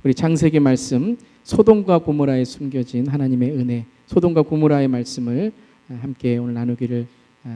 우리 창세기 말씀 소돔과 고모라에 숨겨진 하나님의 은혜, 소돔과 고모라의 말씀을 함께 오늘 나누기를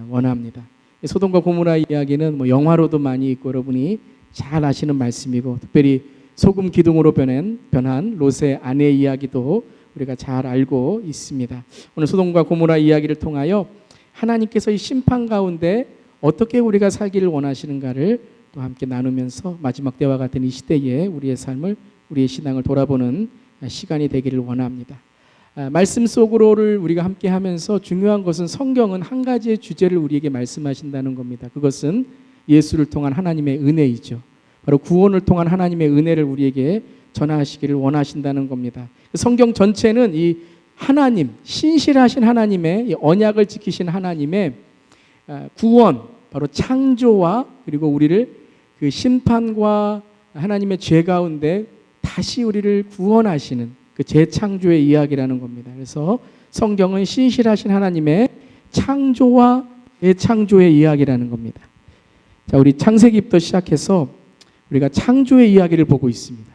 원합니다. 소돔과 고모라 이야기는 영화로도 많이 있고 여러분이 잘 아시는 말씀이고, 특별히 소금 기둥으로 변한 롯의 아내 이야기도 우리가 잘 알고 있습니다. 오늘 소돔과 고모라 이야기를 통하여 하나님께서 이 심판 가운데 어떻게 우리가 살기를 원하시는가를 또 함께 나누면서 마지막 때와 같은 이 시대에 우리의 삶을, 우리의 신앙을 돌아보는 시간이 되기를 원합니다. 말씀 속으로를 우리가 함께 하면서 중요한 것은 성경은 한 가지의 주제를 우리에게 말씀하신다는 겁니다. 그것은 예수를 통한 하나님의 은혜이죠. 바로 구원을 통한 하나님의 은혜를 우리에게 전하시기를 원하신다는 겁니다. 성경 전체는 이 하나님, 신실하신 하나님의 언약을 지키신 하나님의 구원, 바로 창조와 그리고 우리를 그 심판과 하나님의 죄 가운데 다시 우리를 구원하시는 그 재창조의 이야기라는 겁니다. 그래서 성경은 신실하신 하나님의 창조와 재창조의 이야기라는 겁니다. 자, 우리 창세기부터 시작해서 우리가 창조의 이야기를 보고 있습니다.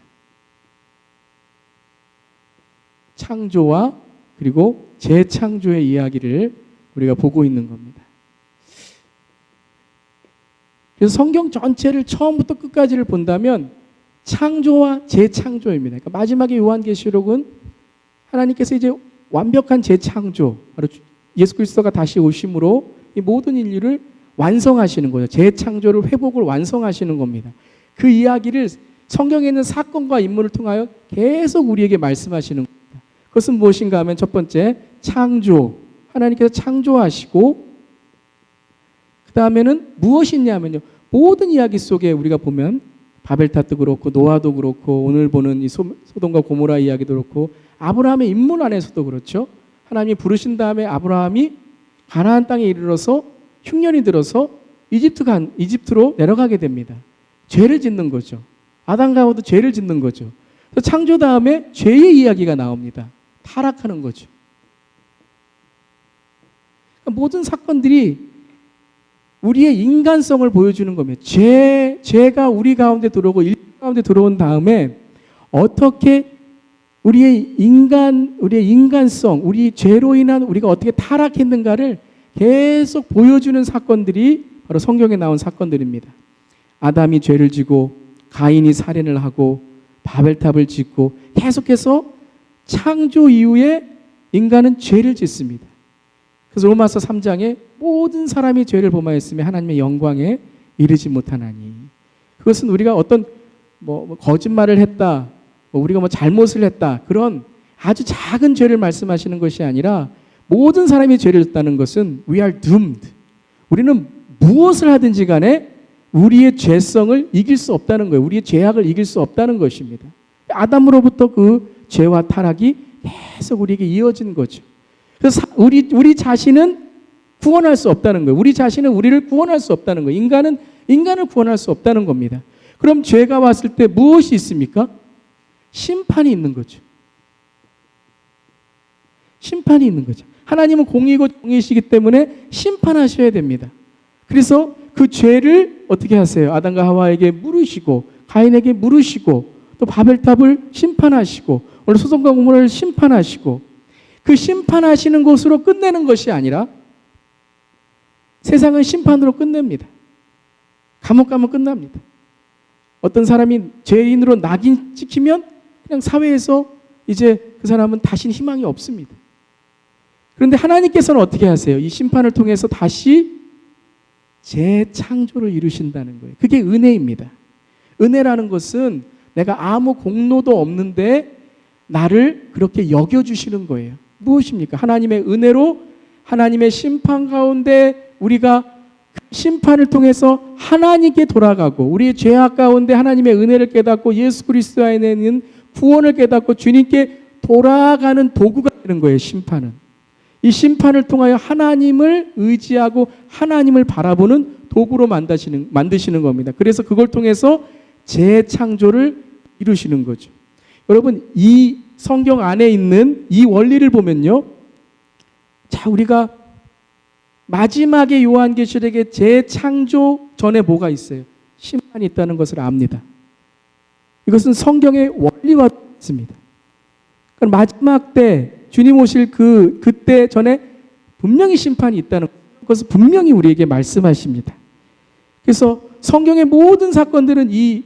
창조와 그리고 재창조의 이야기를 우리가 보고 있는 겁니다. 그래서 성경 전체를 처음부터 끝까지를 본다면 창조와 재창조입니다. 그러니까 마지막에 요한계시록은 하나님께서 이제 완벽한 재창조, 바로 예수 그리스도가 다시 오심으로 이 모든 인류를 완성하시는 거죠. 재창조를, 회복을 완성하시는 겁니다. 그 이야기를 성경에 있는 사건과 인물을 통하여 계속 우리에게 말씀하시는 겁니다. 그것은 무엇인가 하면 첫 번째, 창조. 하나님께서 창조하시고, 그 다음에는 무엇이냐면요, 모든 이야기 속에 우리가 보면 바벨탑도 그렇고 노아도 그렇고 오늘 보는 이 소돔과 고모라 이야기도 그렇고 아브라함의 인물 안에서도 그렇죠. 하나님이 부르신 다음에 아브라함이 가나안 땅에 이르러서 흉년이 들어서 이집트로 내려가게 됩니다. 죄를 짓는 거죠. 아담과 하와도 죄를 짓는 거죠. 창조 다음에 죄의 이야기가 나옵니다. 타락하는 거죠. 모든 사건들이 우리의 인간성을 보여주는 겁니다. 죄가 우리 가운데 들어오고 인류 가운데 들어온 다음에 어떻게 우리의 인간성, 우리 죄로 인한 우리가 어떻게 타락했는가를 계속 보여주는 사건들이 바로 성경에 나온 사건들입니다. 아담이 죄를 지고 가인이 살인을 하고 바벨탑을 짓고 계속해서 창조 이후에 인간은 죄를 짓습니다. 그래서 로마서 3장에 모든 사람이 죄를 범하였으며 하나님의 영광에 이르지 못하나니, 그것은 우리가 어떤 거짓말을 했다, 우리가 잘못을 했다, 그런 아주 작은 죄를 말씀하시는 것이 아니라 모든 사람이 죄를 짓다는 것은 we are doomed. 우리는 무엇을 하든지 간에 우리의 죄성을 이길 수 없다는 거예요. 우리의 죄악을 이길 수 없다는 것입니다. 아담으로부터 그 죄와 타락이 계속 우리에게 이어진 거죠. 그래서 우리 자신은 구원할 수 없다는 거예요. 우리 자신은 우리를 구원할 수 없다는 거예요. 인간을 구원할 수 없다는 겁니다. 그럼 죄가 왔을 때 무엇이 있습니까? 심판이 있는 거죠. 심판이 있는 거죠. 하나님은 공의고 정의시기 때문에 심판하셔야 됩니다. 그래서 그 죄를 어떻게 하세요? 아담과 하와에게 물으시고 가인에게 물으시고 또 바벨탑을 심판하시고 오늘 소돔과 고모라를 심판하시고, 그 심판하시는 것으로 끝내는 것이 아니라 세상은 심판으로 끝냅니다. 감옥 가면 끝납니다. 어떤 사람이 죄인으로 낙인 찍히면 그냥 사회에서 이제 그 사람은 다시는 희망이 없습니다. 그런데 하나님께서는 어떻게 하세요? 이 심판을 통해서 다시 재창조를 이루신다는 거예요. 그게 은혜입니다. 은혜라는 것은 내가 아무 공로도 없는데 나를 그렇게 여겨주시는 거예요. 무엇입니까? 하나님의 은혜로 하나님의 심판 가운데 우리가 심판을 통해서 하나님께 돌아가고 우리의 죄악 가운데 하나님의 은혜를 깨닫고 예수 그리스도 안에는 구원을 깨닫고 주님께 돌아가는 도구가 되는 거예요. 심판은. 이 심판을 통하여 하나님을 의지하고 하나님을 바라보는 도구로 만드시는 겁니다. 그래서 그걸 통해서 재창조를 이루시는 거죠. 여러분, 이 성경 안에 있는 이 원리를 보면요, 자, 우리가 마지막에 요한계시록의 재창조 전에 뭐가 있어요? 심판이 있다는 것을 압니다. 이것은 성경의 원리와 같습니다. 그러니까 마지막 때 주님 오실 그때 전에 분명히 심판이 있다는 것을 분명히 우리에게 말씀하십니다. 그래서 성경의 모든 사건들은 이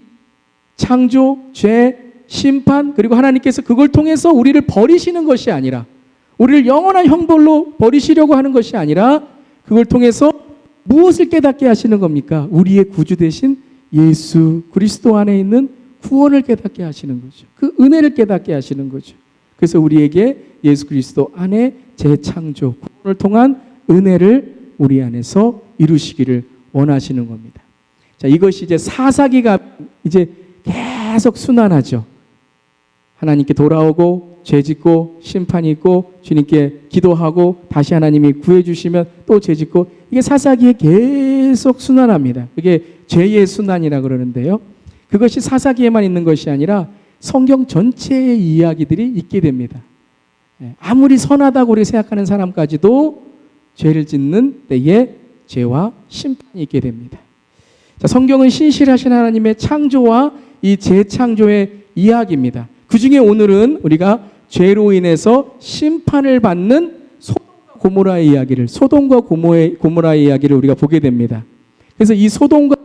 창조, 죄, 심판, 그리고 하나님께서 그걸 통해서 우리를 버리시는 것이 아니라, 우리를 영원한 형벌로 버리시려고 하는 것이 아니라, 그걸 통해서 무엇을 깨닫게 하시는 겁니까? 우리의 구주 되신 예수 그리스도 안에 있는 구원을 깨닫게 하시는 거죠. 그 은혜를 깨닫게 하시는 거죠. 그래서 우리에게 예수 그리스도 안에 재창조, 구원을 통한 은혜를 우리 안에서 이루시기를 원하시는 겁니다. 자, 이것이 이제 사사기가 이제 계속 순환하죠. 하나님께 돌아오고 죄짓고 심판이 있고 주님께 기도하고 다시 하나님이 구해주시면 또 죄짓고, 이게 사사기에 계속 순환합니다. 그게 죄의 순환이라 그러는데요. 그것이 사사기에만 있는 것이 아니라 성경 전체의 이야기들이 있게 됩니다. 아무리 선하다고 우리 생각하는 사람까지도 죄를 짓는 때에 죄와 심판이 있게 됩니다. 자, 성경은 신실하신 하나님의 창조와 이 재창조의 이야기입니다. 그 중에 오늘은 우리가 죄로 인해서 심판을 받는 소돔과 고모라의 이야기를, 소돔과 고모라의 이야기를 우리가 보게 됩니다. 그래서 이 소돔과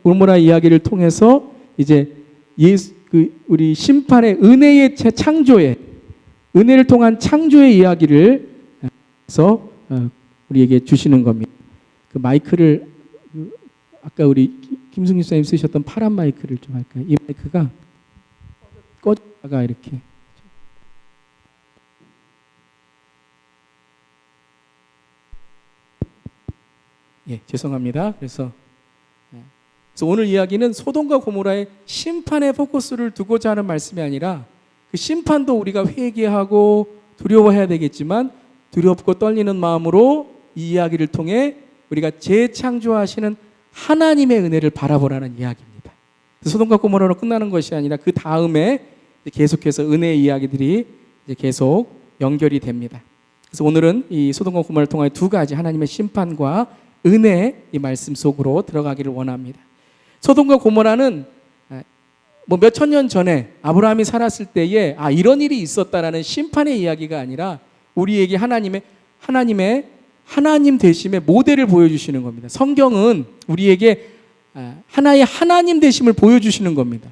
고모라 이야기를 통해서 이제 우리 심판의 은혜의 창조의, 은혜를 통한 창조의 이야기를 해서 우리에게 주시는 겁니다. 그 마이크를 아까 우리 김승희 선생님 쓰셨던 파란 마이크를 좀 할까요? 이 마이크가 꺼졌다가 이렇게. 예, 죄송합니다. 그래서 오늘 이야기는 소돔과 고모라의 심판의 포커스를 두고자 하는 말씀이 아니라, 그 심판도 우리가 회개하고 두려워해야 되겠지만 두렵고 떨리는 마음으로 이 이야기를 통해 우리가 재창조하시는 하나님의 은혜를 바라보라는 이야기입니다. 소돔과 고모라로 끝나는 것이 아니라 그 다음에 계속해서 은혜의 이야기들이 이제 계속 연결이 됩니다. 그래서 오늘은 이 소돔과 고모라를 통해 두 가지 하나님의 심판과 은혜, 이 말씀 속으로 들어가기를 원합니다. 소돔과 고모라는 뭐 몇천 년 전에 아브라함이 살았을 때에 이런 일이 있었다라는 심판의 이야기가 아니라 우리에게 하나님 되심의 모델을 보여주시는 겁니다. 성경은 우리에게 하나의 하나님 되심을 보여주시는 겁니다.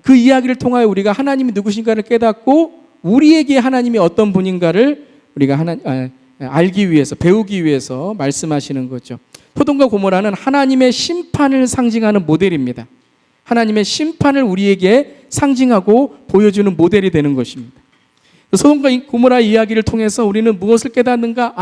그 이야기를 통하여 우리가 하나님이 누구신가를 깨닫고 우리에게 하나님이 어떤 분인가를 우리가 알기 위해서, 배우기 위해서 말씀하시는 거죠. 소돔과 고모라는 하나님의 심판을 상징하는 모델입니다. 하나님의 심판을 우리에게 상징하고 보여주는 모델이 되는 것입니다. 소돔과 고모라 이야기를 통해서 우리는 무엇을 깨닫는가?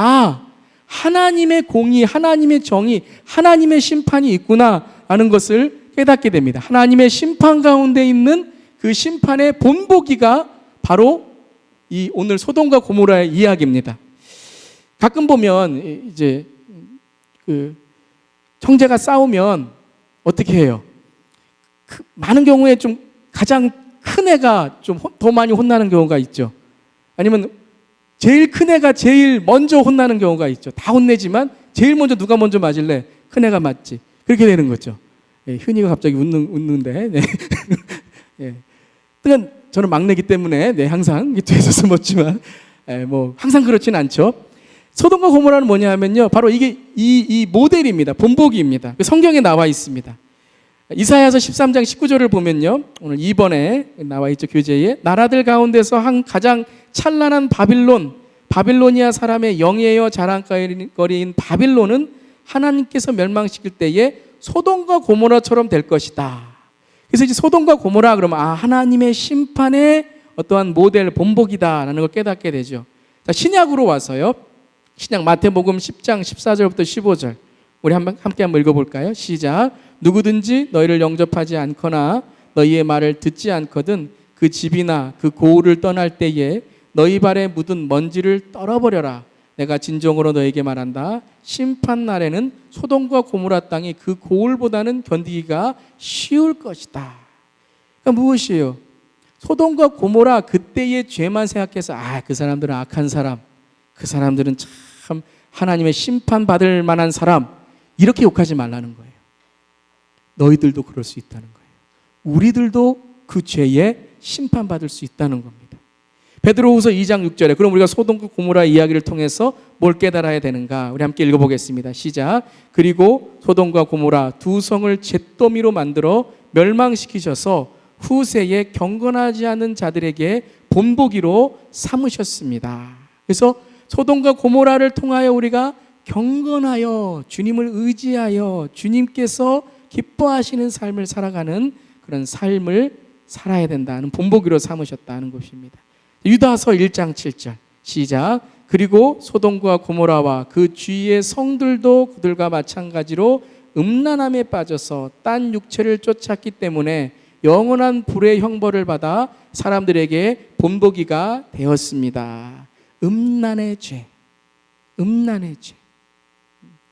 하나님의 공의, 하나님의 정의, 하나님의 심판이 있구나 하는 것을 깨닫게 됩니다. 하나님의 심판 가운데 있는 그 심판의 본보기가 바로 이 오늘 소돔과 고모라의 이야기입니다. 가끔 보면 이제 그 형제가 싸우면 어떻게 해요? 많은 경우에 좀 가장 큰 애가 좀 더 많이 혼나는 경우가 있죠. 아니면 제일 큰 애가 제일 먼저 혼나는 경우가 있죠. 다 혼내지만 제일 먼저 누가 먼저 맞을래? 큰 애가 맞지. 그렇게 되는 거죠. 현이가 갑자기 웃는데. 네. 그러니까 저는 막내기 때문에 항상 뒤에서 숨었지만 뭐 항상 그렇진 않죠. 소돔과 고모라는 뭐냐 하면요, 바로 이게 이 모델입니다. 본보기입니다. 성경에 나와 있습니다. 이사야서 13장 19절을 보면요, 오늘 2번에 나와 있죠. 교재에 나라들 가운데서 한 가장 찬란한 바빌로니아 사람의 영예여 자랑거리인 바빌론은 하나님께서 멸망시킬 때에 소돔과 고모라처럼 될 것이다. 그래서 이제 소돔과 고모라 그러면 하나님의 심판의 어떠한 모델, 본보기다라는 걸 깨닫게 되죠. 자, 신약으로 와서요, 신약 마태복음 10장 14절부터 15절 우리 함께 한번 읽어볼까요? 시작. 누구든지 너희를 영접하지 않거나 너희의 말을 듣지 않거든 그 집이나 그 고을을 떠날 때에 너희 발에 묻은 먼지를 떨어버려라. 내가 진정으로 너에게 말한다. 심판 날에는 소돔과 고모라 땅이 그 고을보다는 견디기가 쉬울 것이다. 그러니까 무엇이에요? 소돔과 고모라 그때의 죄만 생각해서 그 사람들은 악한 사람, 그 사람들은 참 하나님의 심판받을 만한 사람, 이렇게 욕하지 말라는 거예요. 너희들도 그럴 수 있다는 거예요. 우리들도 그 죄에 심판받을 수 있다는 겁니다. 베드로후서 2장 6절에 그럼 우리가 소돔과 고모라 이야기를 통해서 뭘 깨달아야 되는가? 우리 함께 읽어보겠습니다. 시작. 그리고 소돔과 고모라 두 성을 잿더미로 만들어 멸망시키셔서 후세에 경건하지 않은 자들에게 본보기로 삼으셨습니다. 그래서 소돔과 고모라를 통하여 우리가 경건하여 주님을 의지하여 주님께서 기뻐하시는 삶을 살아가는 그런 삶을 살아야 된다는 본보기로 삼으셨다는 것입니다. 유다서 1장 7절 시작. 그리고 소돔과 고모라와 그 주위의 성들도 그들과 마찬가지로 음란함에 빠져서 딴 육체를 쫓았기 때문에 영원한 불의 형벌을 받아 사람들에게 본보기가 되었습니다. 음란의 죄, 음란의 죄.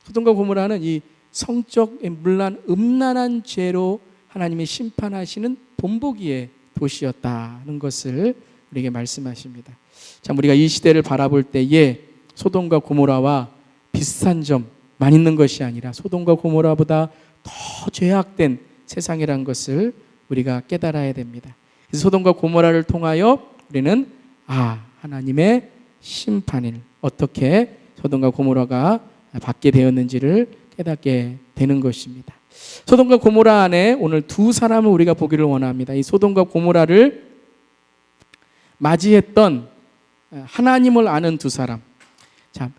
소돔과 고모라는 이 성적 음란한 죄로 하나님이 심판하시는 본보기의 도시였다는 것을 우리에게 말씀하십니다. 참 우리가 이 시대를 바라볼 때에 소돔과 고모라와 비슷한 점만 있는 것이 아니라 소돔과 고모라보다 더 죄악된 세상이라는 것을 우리가 깨달아야 됩니다. 그래서 소돔과 고모라를 통하여 우리는 하나님의 심판을 어떻게 소돔과 고모라가 받게 되었는지를 깨닫게 되는 것입니다. 소돔과 고모라 안에 오늘 두 사람을 우리가 보기를 원합니다. 이 소돔과 고모라를 맞이했던 하나님을 아는 두 사람. 자,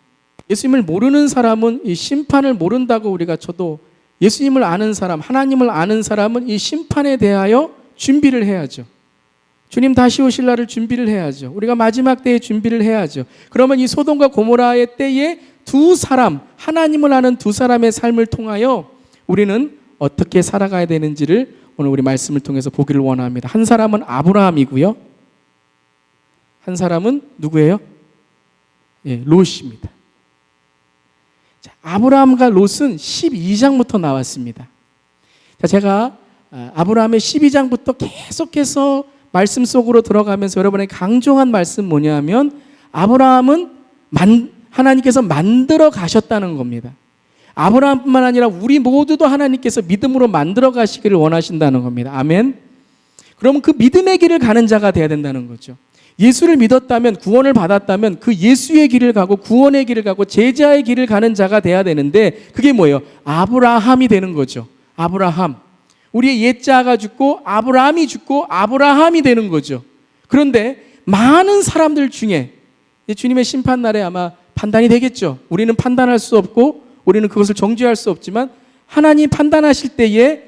예수님을 모르는 사람은 이 심판을 모른다고 우리가 쳐도 예수님을 아는 사람, 하나님을 아는 사람은 이 심판에 대하여 준비를 해야죠. 주님 다시 오실 날을 준비를 해야죠. 우리가 마지막 때에 준비를 해야죠. 그러면 이 소돔과 고모라의 때에 두 사람, 하나님을 아는 두 사람의 삶을 통하여 우리는 어떻게 살아가야 되는지를 오늘 우리 말씀을 통해서 보기를 원합니다. 한 사람은 아브라함이고요. 한 사람은 누구예요? 롯입니다. 자, 아브라함과 롯은 12장부터 나왔습니다. 자, 제가 아브라함의 12장부터 계속해서 말씀 속으로 들어가면서 여러분에게 강조한 말씀 뭐냐면 아브라함은 하나님께서 만들어 가셨다는 겁니다. 아브라함뿐만 아니라 우리 모두도 하나님께서 믿음으로 만들어 가시기를 원하신다는 겁니다. 아멘. 그러면 그 믿음의 길을 가는 자가 되어야 된다는 거죠. 예수를 믿었다면, 구원을 받았다면 그 예수의 길을 가고 구원의 길을 가고 제자의 길을 가는 자가 돼야 되는데 그게 뭐예요? 아브라함이 되는 거죠. 아브라함. 우리의 옛자가 죽고 아브라함이 죽고 아브라함이 되는 거죠. 그런데 많은 사람들 중에 주님의 심판날에 아마 판단이 되겠죠. 우리는 판단할 수 없고 우리는 그것을 정죄할 수 없지만 하나님 판단하실 때에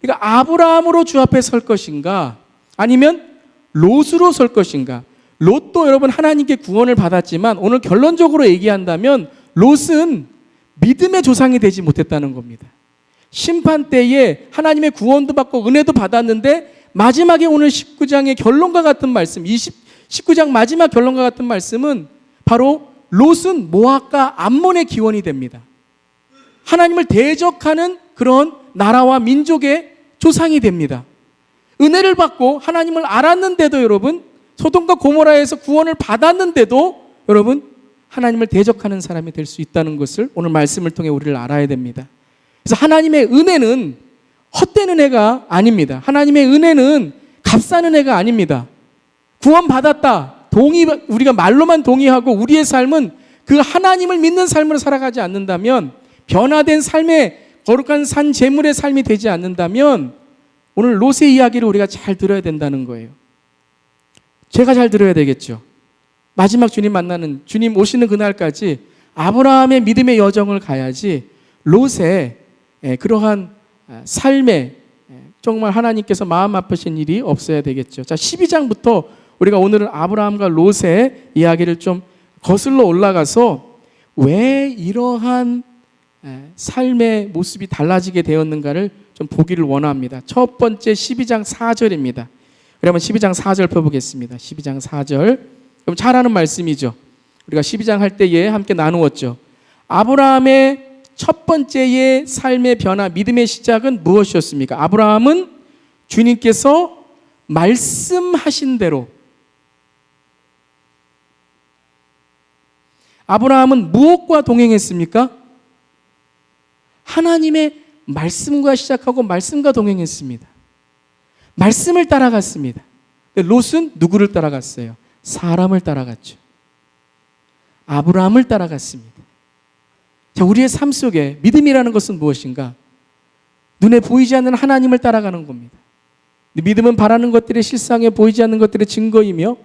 그러니까 아브라함으로 주 앞에 설 것인가 아니면 롯으로 설 것인가. 롯도 여러분 하나님께 구원을 받았지만 오늘 결론적으로 얘기한다면 롯은 믿음의 조상이 되지 못했다는 겁니다. 심판 때에 하나님의 구원도 받고 은혜도 받았는데 마지막에 오늘 19장의 결론과 같은 말씀 19장 마지막 결론과 같은 말씀은 바로 롯은 모압과 암몬의 기원이 됩니다. 하나님을 대적하는 그런 나라와 민족의 조상이 됩니다. 은혜를 받고 하나님을 알았는데도 여러분 소돔과 고모라에서 구원을 받았는데도 여러분 하나님을 대적하는 사람이 될 수 있다는 것을 오늘 말씀을 통해 우리를 알아야 됩니다. 그래서 하나님의 은혜는 헛된 은혜가 아닙니다. 하나님의 은혜는 값싼 은혜가 아닙니다. 구원받았다. 우리가 말로만 동의하고 우리의 삶은 그 하나님을 믿는 삶으로 살아가지 않는다면 변화된 삶의 거룩한 산 제물의 삶이 되지 않는다면 오늘 롯의 이야기를 우리가 잘 들어야 된다는 거예요. 제가 잘 들어야 되겠죠. 마지막 주님 만나는 주님 오시는 그날까지 아브라함의 믿음의 여정을 가야지 롯의 그러한 삶에 정말 하나님께서 마음 아프신 일이 없어야 되겠죠. 자, 12장부터 우리가 오늘은 아브라함과 롯의 이야기를 좀 거슬러 올라가서 왜 이러한 삶의 모습이 달라지게 되었는가를 좀 보기를 원합니다. 첫 번째 12장 4절입니다. 그러면 12장 4절 펴보겠습니다. 12장 4절. 그럼 잘 아는 말씀이죠. 우리가 12장 할 때에 함께 나누었죠. 아브라함의 첫 번째의 삶의 변화, 믿음의 시작은 무엇이었습니까? 아브라함은 주님께서 말씀하신 대로 아브라함은 무엇과 동행했습니까? 하나님의 말씀과 시작하고 말씀과 동행했습니다. 말씀을 따라갔습니다. 롯은 누구를 따라갔어요? 사람을 따라갔죠. 아브라함을 따라갔습니다. 자, 우리의 삶 속에 믿음이라는 것은 무엇인가? 눈에 보이지 않는 하나님을 따라가는 겁니다. 믿음은 바라는 것들의 실상에 보이지 않는 것들의 증거이며,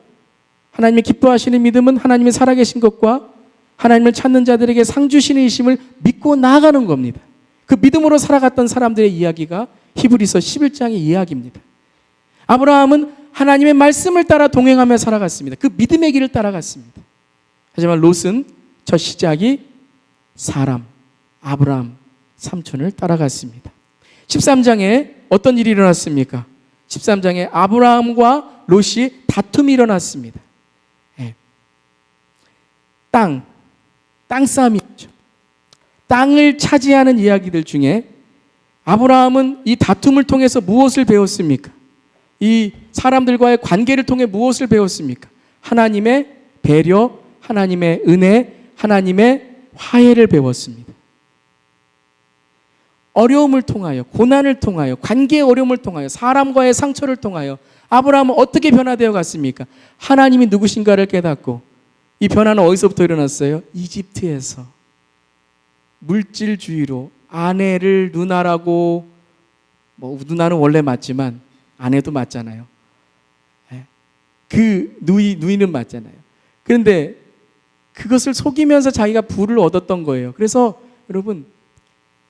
하나님의 기뻐하시는 믿음은 하나님의 살아계신 것과 하나님을 찾는 자들에게 상 주시는 이심을 믿고 나아가는 겁니다. 그 믿음으로 살아갔던 사람들의 이야기가 히브리서 11장의 이야기입니다. 아브라함은 하나님의 말씀을 따라 동행하며 살아갔습니다. 그 믿음의 길을 따라갔습니다. 하지만 롯은 첫 시작이 사람, 아브라함 삼촌을 따라갔습니다. 13장에 어떤 일이 일어났습니까? 13장에 아브라함과 롯이 다툼이 일어났습니다. 땅 싸움이었죠. 땅을 차지하는 이야기들 중에 아브라함은 이 다툼을 통해서 무엇을 배웠습니까? 이 사람들과의 관계를 통해 무엇을 배웠습니까? 하나님의 배려, 하나님의 은혜, 하나님의 화해를 배웠습니다. 어려움을 통하여, 고난을 통하여, 관계의 어려움을 통하여, 사람과의 상처를 통하여 아브라함은 어떻게 변화되어 갔습니까? 하나님이 누구신가를 깨닫고, 이 변화는 어디서부터 일어났어요? 이집트에서. 물질주의로 아내를 누나라고, 누나는 원래 맞지만 아내도 맞잖아요. 그 누이는 맞잖아요. 그런데 그것을 속이면서 자기가 부를 얻었던 거예요. 그래서 여러분,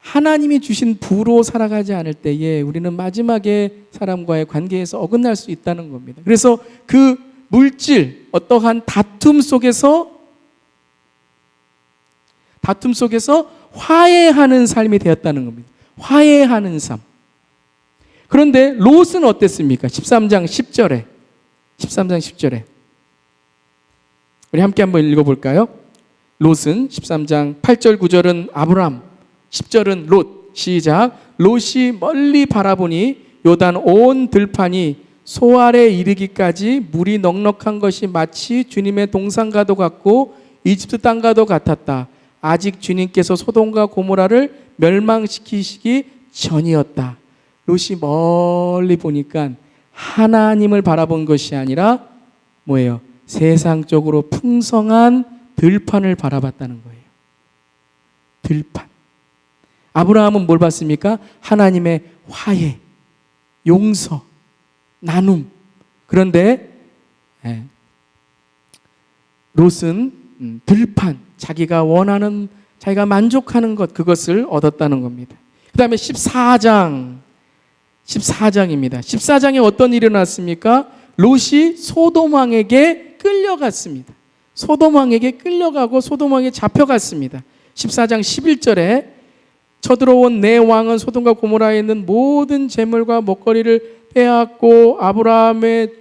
하나님이 주신 부로 살아가지 않을 때에 우리는 마지막에 사람과의 관계에서 어긋날 수 있다는 겁니다. 그래서 그 물질, 어떠한 다툼 속에서 화해하는 삶이 되었다는 겁니다. 화해하는 삶. 그런데 롯은 어땠습니까? 13장 10절에 우리 함께 한번 읽어볼까요? 롯은 13장 8절 9절은 아브람, 10절은 롯. 시작. 롯이 멀리 바라보니 요단 온 들판이 소 아래 이르기까지 물이 넉넉한 것이 마치 주님의 동산과도 같고 이집트 땅과도 같았다. 아직 주님께서 소돔과 고모라를 멸망시키시기 전이었다. 롯이 멀리 보니까 하나님을 바라본 것이 아니라 뭐예요? 세상적으로 풍성한 들판을 바라봤다는 거예요. 들판. 아브라함은 뭘 봤습니까? 하나님의 화해, 용서, 나눔. 그런데 롯은 들판, 자기가 원하는, 자기가 만족하는 것, 그것을 얻었다는 겁니다. 그 다음에 14장입니다. 14장에 어떤 일이 일어났습니까? 롯이 소돔 왕에게 끌려갔습니다. 소돔 왕에게 끌려가고 소돔 왕에 잡혀갔습니다. 14장 11절에 쳐들어온 내 왕은 소돔과 고모라에 있는 모든 재물과 먹거리를 빼앗고 아브라함의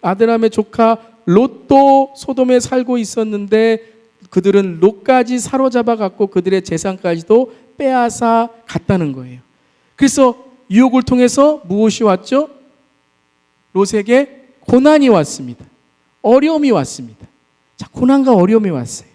아드람의 조카 롯도 소돔에 살고 있었는데 그들은 롯까지 사로잡아 갖고 그들의 재산까지도 빼앗아 갔다는 거예요. 그래서 유혹을 통해서 무엇이 왔죠? 롯에게 고난이 왔습니다. 어려움이 왔습니다. 자, 고난과 어려움이 왔어요.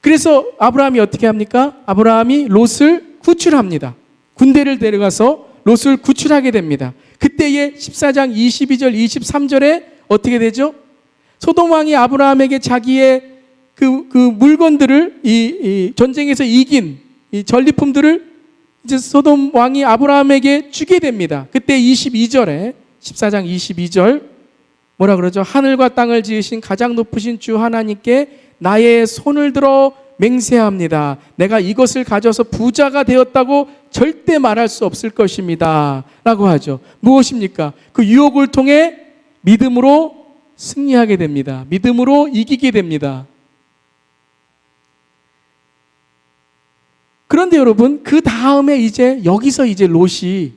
그래서 아브라함이 어떻게 합니까? 아브라함이 롯을 구출합니다. 군대를 데려가서 롯을 구출하게 됩니다. 그때에 14장 22절 23절에 어떻게 되죠? 소돔 왕이 아브라함에게 자기의 그 물건들을 이 전쟁에서 이긴 이 전리품들을 이제 소돔 왕이 아브라함에게 주게 됩니다. 그때 22절에 14장 22절 뭐라 그러죠? 하늘과 땅을 지으신 가장 높으신 주 하나님께 나의 손을 들어 맹세합니다. 내가 이것을 가져서 부자가 되었다고 절대 말할 수 없을 것입니다. 라고 하죠. 무엇입니까? 그 유혹을 통해 믿음으로 승리하게 됩니다. 믿음으로 이기게 됩니다. 그런데 여러분, 그 다음에 여기서 롯이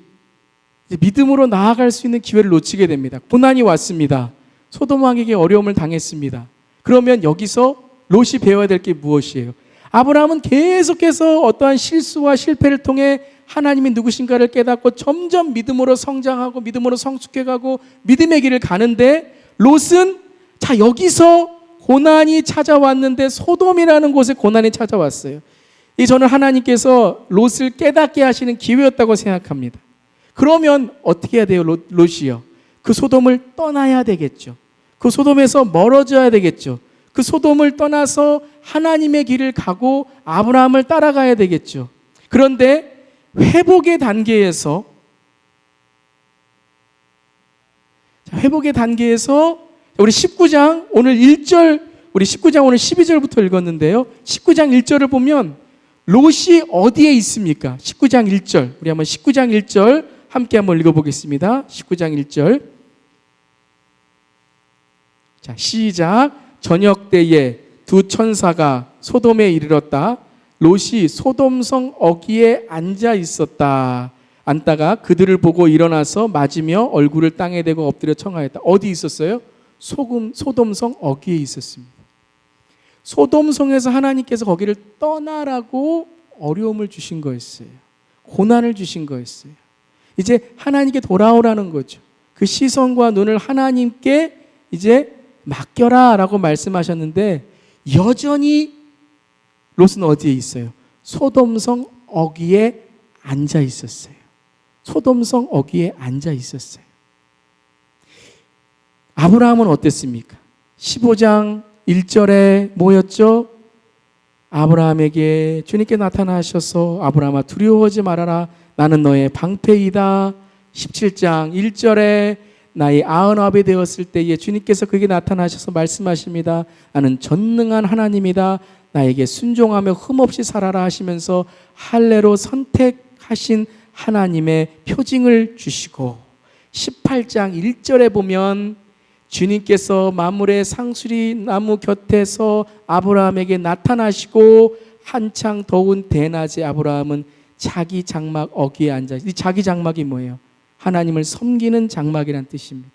믿음으로 나아갈 수 있는 기회를 놓치게 됩니다. 고난이 왔습니다. 소돔 왕에게 어려움을 당했습니다. 그러면 여기서 롯이 배워야 될 게 무엇이에요? 아브라함은 계속해서 어떠한 실수와 실패를 통해 하나님이 누구신가를 깨닫고 점점 믿음으로 성장하고 믿음으로 성숙해가고 믿음의 길을 가는데 롯은 여기서 고난이 찾아왔는데 소돔이라는 곳에 고난이 찾아왔어요. 저는 하나님께서 롯을 깨닫게 하시는 기회였다고 생각합니다. 그러면 어떻게 해야 돼요? 롯이요. 그 소돔을 떠나야 되겠죠. 그 소돔에서 멀어져야 되겠죠. 그 소돔을 떠나서 하나님의 길을 가고 아브라함을 따라가야 되겠죠. 그런데 회복의 단계에서 우리 19장 오늘 1절, 우리 19장 오늘 12절부터 읽었는데요. 19장 1절을 보면 롯이 어디에 있습니까? 19장 1절. 우리 한번 19장 1절 함께 한번 읽어보겠습니다. 19장 1절. 자, 시작. 저녁 때에 두 천사가 소돔에 이르렀다. 롯이 소돔성 어귀에 앉아 있었다. 앉다가 그들을 보고 일어나서 맞으며 얼굴을 땅에 대고 엎드려 청하였다. 어디 있었어요? 소돔성 어귀에 있었습니다. 소돔성에서 하나님께서 거기를 떠나라고 어려움을 주신 거였어요. 고난을 주신 거였어요. 이제 하나님께 돌아오라는 거죠. 그 시선과 눈을 하나님께 이제 맡겨라 라고 말씀하셨는데 여전히 롯은 어디에 있어요? 소돔성 어귀에 앉아 있었어요. 소돔성 어귀에 앉아 있었어요. 아브라함은 어땠습니까? 15장 1절에 뭐였죠? 아브라함에게 주님께 나타나셔서 아브라함아 두려워하지 말아라. 나는 너의 방패이다. 17장 1절에 나이 99이 되었을 때에 주님께서 그에게 나타나셔서 말씀하십니다. 나는 전능한 하나님이다. 나에게 순종하며 흠없이 살아라 하시면서 할례로 선택하신 하나님의 표징을 주시고 18장 1절에 보면 주님께서 만물의 상수리 나무 곁에서 아브라함에게 나타나시고 한창 더운 대낮에 아브라함은 자기 장막 어귀에 앉아 있어요. 이 자기 장막이 뭐예요? 하나님을 섬기는 장막이란 뜻입니다.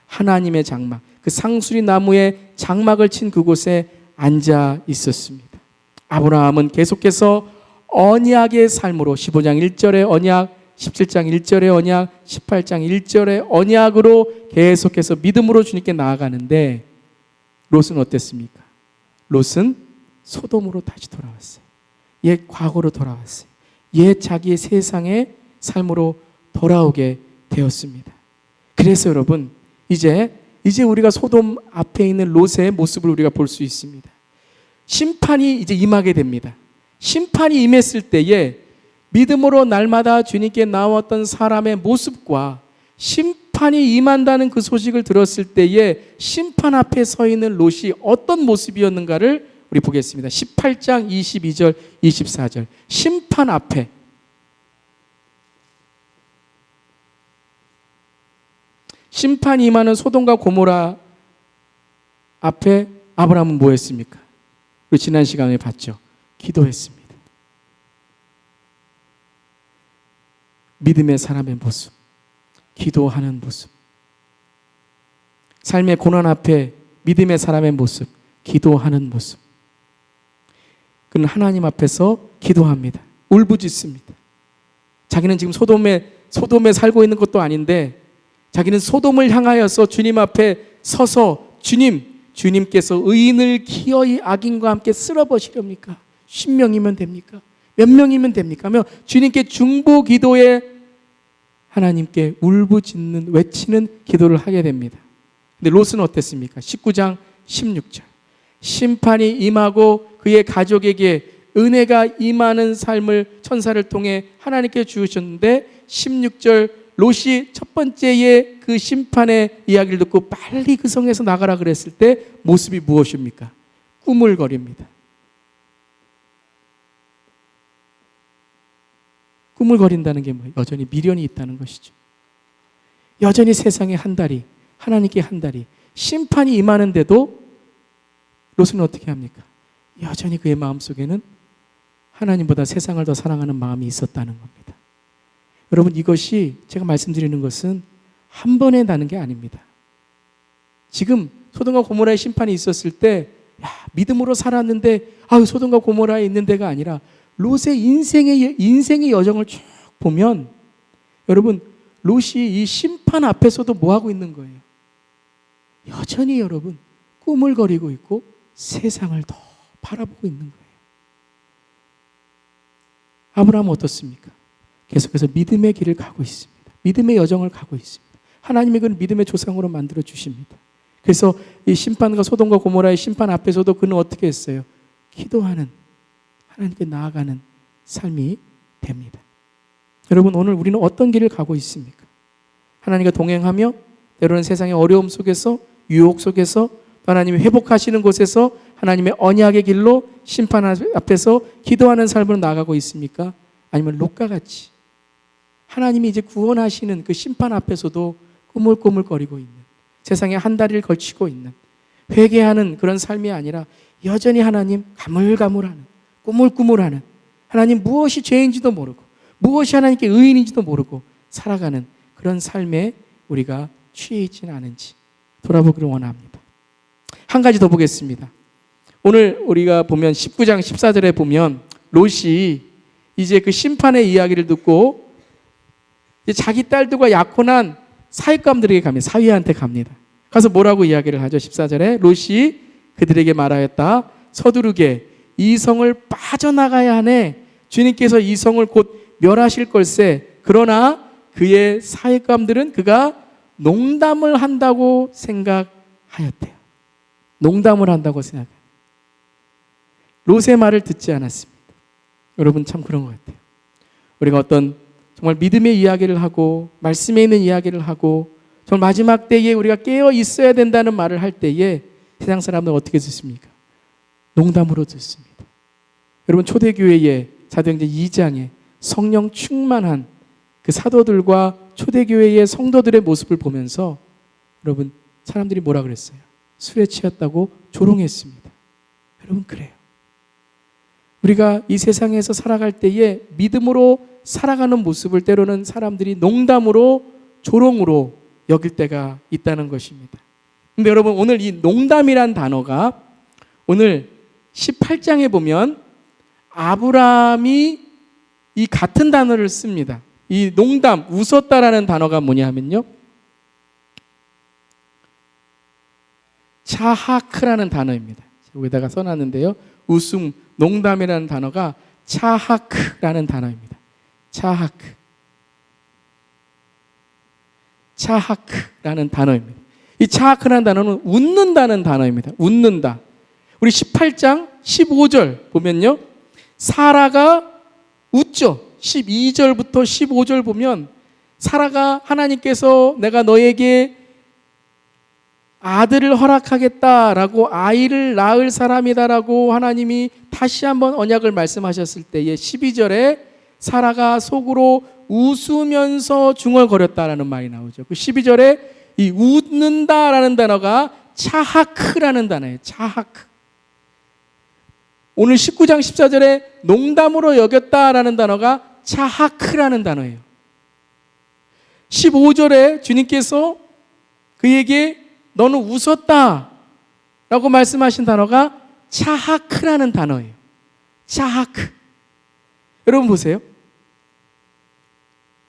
하나님의 장막, 그 상수리 나무에 장막을 친 그곳에 앉아 있었습니다. 아브라함은 계속해서 언약의 삶으로 15장 1절의 언약, 17장 1절의 언약, 18장 1절의 언약으로 계속해서 믿음으로 주님께 나아가는데 롯은 어땠습니까? 롯은 소돔으로 다시 돌아왔어요. 옛 과거로 돌아왔어요. 옛 자기의 세상의 삶으로 돌아오게 되었습니다. 그래서 여러분 이제 우리가 소돔 앞에 있는 롯의 모습을 우리가 볼 수 있습니다. 심판이 이제 임하게 됩니다. 심판이 임했을 때에 믿음으로 날마다 주님께 나왔던 사람의 모습과 심판이 임한다는 그 소식을 들었을 때에 심판 앞에 서 있는 롯이 어떤 모습이었는가를 우리 보겠습니다. 18장 22절 24절 심판 앞에 심판이 임하는 소돔과 고모라 앞에 아브라함은 뭐 했습니까? 우리 지난 시간에 봤죠. 기도했습니다. 믿음의 사람의 모습, 기도하는 모습. 삶의 고난 앞에 믿음의 사람의 모습, 기도하는 모습. 그는 하나님 앞에서 기도합니다. 울부짖습니다. 자기는 지금 소돔에 살고 있는 것도 아닌데 자기는 소돔을 향하여서 주님 앞에 서서 주님께서 의인을 기어이 악인과 함께 쓸어버리렵니까? 10명이면 됩니까? 몇 명이면 됩니까? 하며 주님께 중보 기도에 하나님께 울부짖는 외치는 기도를 하게 됩니다. 근데 롯은 어땠습니까? 19장 16절 심판이 임하고 그의 가족에게 은혜가 임하는 삶을 천사를 통해 하나님께 주셨는데 16절 롯이 첫 번째의 그 심판의 이야기를 듣고 빨리 그 성에서 나가라 그랬을 때 모습이 무엇입니까? 꾸물거립니다. 꾸물거린다는 게 뭐예요? 여전히 미련이 있다는 것이죠. 여전히 세상에 한다리, 하나님께 한다리, 심판이 임하는데도 롯은 어떻게 합니까? 여전히 그의 마음속에는 하나님보다 세상을 더 사랑하는 마음이 있었다는 겁니다. 여러분 이것이 제가 말씀드리는 것은 한 번에 나는 게 아닙니다. 지금 소돔과 고모라의 심판이 있었을 때 믿음으로 살았는데 소돔과 고모라에 있는 데가 아니라 롯의 인생의 여정을 쭉 보면 여러분 롯이 이 심판 앞에서도 뭐하고 있는 거예요? 여전히 여러분 꾸물거리고 있고 세상을 더 바라보고 있는 거예요. 아브라함은 어떻습니까? 계속해서 믿음의 길을 가고 있습니다. 믿음의 여정을 가고 있습니다. 하나님이 그는 믿음의 조상으로 만들어 주십니다. 그래서 이 심판과 소돔과 고모라의 심판 앞에서도 그는 어떻게 했어요? 기도하는, 하나님께 나아가는 삶이 됩니다. 여러분, 오늘 우리는 어떤 길을 가고 있습니까? 하나님과 동행하며 때로는 세상의 어려움 속에서, 유혹 속에서, 하나님이 회복하시는 곳에서 하나님의 언약의 길로 심판 앞에서 기도하는 삶으로 나아가고 있습니까? 아니면 롯과 같이 하나님이 이제 구원하시는 그 심판 앞에서도 꾸물꾸물거리고 있는, 세상에 한 다리를 걸치고 있는, 회개하는 그런 삶이 아니라 여전히 하나님 가물가물하는, 꾸물꾸물하는, 하나님 무엇이 죄인지도 모르고 무엇이 하나님께 의인인지도 모르고 살아가는 그런 삶에 우리가 취해 있지는 않은지 돌아보기를 원합니다. 한 가지 더 보겠습니다. 오늘 우리가 보면 19장 14절에 보면 롯이 이제 그 심판의 이야기를 듣고 이제 자기 딸들과 약혼한 사윗감들에게 갑니다. 사위한테 갑니다. 가서 뭐라고 이야기를 하죠? 14절에 롯이 그들에게 말하였다. 서두르게 이 성을 빠져나가야 하네. 주님께서 이 성을 곧 멸하실 걸세. 그러나 그의 사윗감들은 그가 농담을 한다고 생각하였대요. 농담을 한다고 생각해요. 롯의 말을 듣지 않았습니다. 여러분, 참 그런 것 같아요. 우리가 어떤 정말 믿음의 이야기를 하고 말씀에 있는 이야기를 하고 정말 마지막 때에 우리가 깨어 있어야 된다는 말을 할 때에 세상 사람들은 어떻게 듣습니까? 농담으로 듣습니다. 여러분, 초대교회의 사도행전 2장에 성령 충만한 그 사도들과 초대교회의 성도들의 모습을 보면서 여러분, 사람들이 뭐라 그랬어요? 술에 취했다고 조롱했습니다. 여러분, 그래요. 우리가 이 세상에서 살아갈 때에 믿음으로 살아가는 모습을 때로는 사람들이 농담으로, 조롱으로 여길 때가 있다는 것입니다. 근데 여러분, 오늘 이 농담이란 단어가 오늘 18장에 보면 아브라함이 이 같은 단어를 씁니다. 이 농담, 웃었다라는 단어가 뭐냐 하면요, 차하크라는 단어입니다. 여기다가 써놨는데요, 웃음, 농담이라는 단어가 차하크라는 단어입니다. 차하크라는 단어입니다. 이 차하크라는 단어는 웃는다는 단어입니다. 웃는다. 우리 18장 15절 보면요, 사라가 웃죠. 12절부터 15절 보면 사라가 하나님께서 내가 너에게 아들을 허락하겠다라고, 아이를 낳을 사람이다라고 하나님이 다시 한번 언약을 말씀하셨을 때에 12절에 사라가 속으로 웃으면서 중얼거렸다라는 말이 나오죠. 그 12절에 이 웃는다라는 단어가 차하크라는 단어예요. 차하크. 오늘 19장 14절에 농담으로 여겼다라는 단어가 차하크라는 단어예요. 15절에 주님께서 그에게 너는 웃었다 라고 말씀하신 단어가 차하크라는 단어예요. 차하크. 여러분 보세요.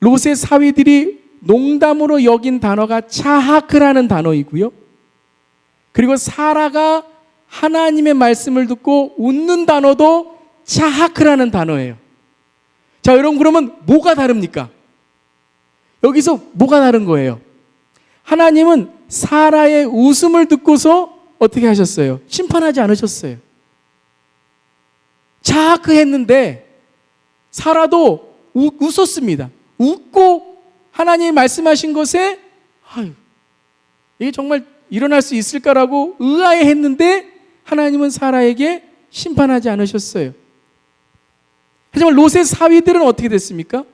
롯의 사위들이 농담으로 여긴 단어가 차하크라는 단어이고요, 그리고 사라가 하나님의 말씀을 듣고 웃는 단어도 차하크라는 단어예요. 자, 여러분, 그러면 뭐가 다릅니까? 여기서 뭐가 다른 거예요? 하나님은 사라의 웃음을 듣고서 어떻게 하셨어요? 심판하지 않으셨어요. 차하크했는데 사라도 웃었습니다. 웃고 하나님이 말씀하신 것에 이게 정말 일어날 수 있을까라고 의아해했는데 하나님은 사라에게 심판하지 않으셨어요. 하지만 롯의 사위들은 어떻게 됐습니까?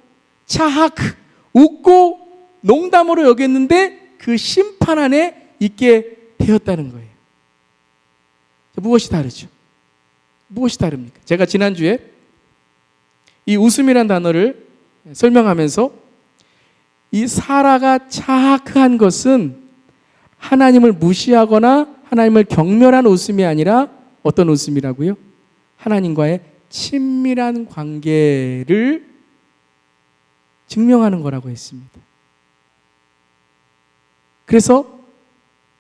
차하크, 웃고 농담으로 여겼는데 그 심판 안에 있게 되었다는 거예요. 무엇이 다르죠? 무엇이 다릅니까? 제가 지난주에 이 웃음이란 단어를 설명하면서 이 사라가 차하크한 것은 하나님을 무시하거나 하나님을 경멸한 웃음이 아니라 어떤 웃음이라고요? 하나님과의 친밀한 관계를 증명하는 거라고 했습니다. 그래서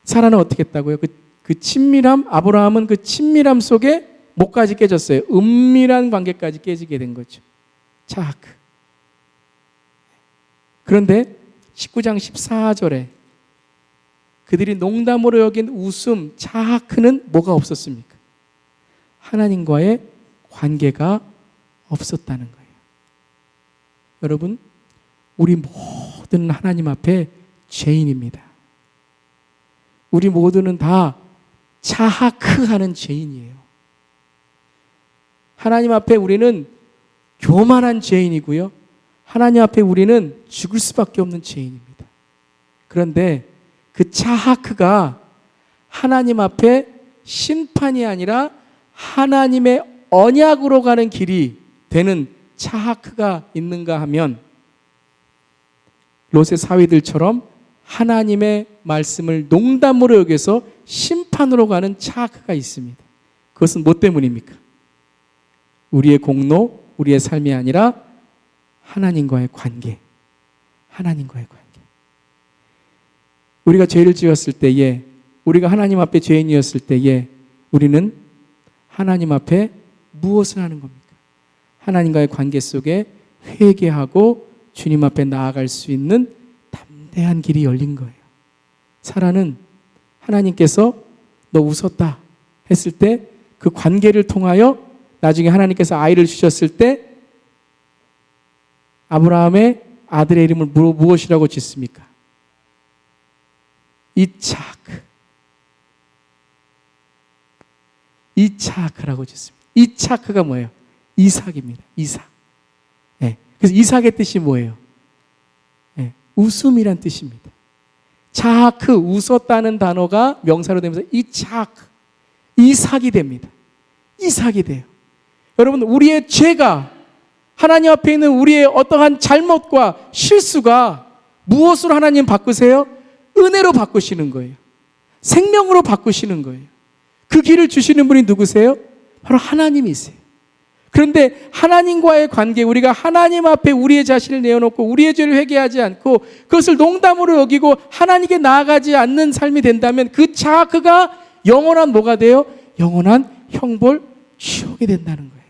사라는 어떻게 했다고요? 그 친밀함, 아브라함은 그 친밀함 속에 뭐까지 깨졌어요? 은밀한 관계까지 깨지게 된 거죠. 차하크. 그런데 19장 14절에 그들이 농담으로 여긴 웃음, 차하크는 뭐가 없었습니까? 하나님과의 관계가 없었다는 거예요. 여러분, 우리 모두는 하나님 앞에 죄인입니다. 우리 모두는 다 차하크하는 죄인이에요. 하나님 앞에 우리는 교만한 죄인이고요. 하나님 앞에 우리는 죽을 수밖에 없는 죄인입니다. 그런데 그 차하크가 하나님 앞에 심판이 아니라 하나님의 언약으로 가는 길이 되는 차하크가 있는가 하면 롯의 사위들처럼 하나님의 말씀을 농담으로 여겨서 심판으로 가는 차하크가 있습니다. 그것은 뭐 때문입니까? 우리의 공로, 우리의 삶이 아니라 하나님과의 관계. 하나님과의 관계. 우리가 죄를 지었을 때에, 우리가 하나님 앞에 죄인이었을 때에 우리는 하나님 앞에 무엇을 하는 겁니까? 하나님과의 관계 속에 회개하고 주님 앞에 나아갈 수 있는 담대한 길이 열린 거예요. 사라는 하나님께서 너 웃었다 했을 때 그 관계를 통하여 나중에 하나님께서 아이를 주셨을 때 아브라함의 아들의 이름을 무엇이라고 짓습니까? 이차크. 이차크라고 짓습니다. 이차크가 뭐예요? 이삭입니다. 이삭. 네. 그래서 이삭의 뜻이 뭐예요? 네. 웃음이란 뜻입니다. 차크, 웃었다는 단어가 명사로 되면서 이차크, 이삭이 됩니다. 이삭이 돼요. 여러분, 우리의 죄가, 하나님 앞에 있는 우리의 어떠한 잘못과 실수가 무엇으로 하나님 바꾸세요? 은혜로 바꾸시는 거예요. 생명으로 바꾸시는 거예요. 그 길을 주시는 분이 누구세요? 바로 하나님이세요. 그런데 하나님과의 관계, 우리가 하나님 앞에 우리의 자신을 내어놓고 우리의 죄를 회개하지 않고 그것을 농담으로 여기고 하나님께 나아가지 않는 삶이 된다면 그 차크가 영원한 뭐가 돼요? 영원한 형벌 지옥이 된다는 거예요.